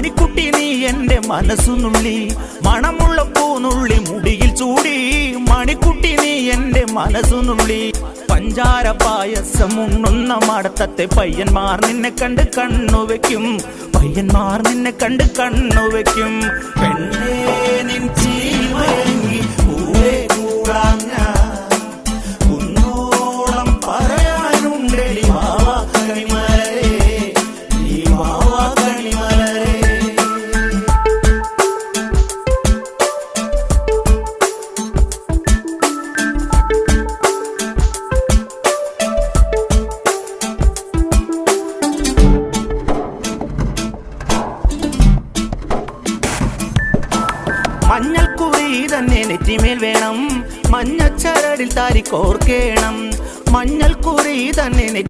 മണിക്കുട്ടി നീ എൻ്റെ മനസ്സുനുള്ളി, മണമുള്ള പൂനുള്ളി മുടിയിൽ ചൂടി. മണിക്കുട്ടി നീ എൻ്റെ മനസ്സുനുള്ളി. പഞ്ചാര പായസം ഉണ്ണുന്ന മടത്തത്തെ പയ്യന്മാർ നിന്നെ കണ്ട് കണ്ണുവെക്കും, പയ്യന്മാർ നിന്നെ കണ്ട് കണ്ണുവെക്കും. പെണ്ണേ നിൻ ചീമയങ്ങി പൂവേ കൂടാൻ ഞാൻ, കുന്നോളം പറയാനുണ്ടെടി വാവാ കണിമലരേ, നീ വാവാ കണിമലരേ. മഞ്ഞൾക്കുറി തന്നെ നെറ്റിമേൽ വേണം, മഞ്ഞച്ചരടിൽ താരി കോർക്കേണം. മഞ്ഞൾക്കുറി തന്നെ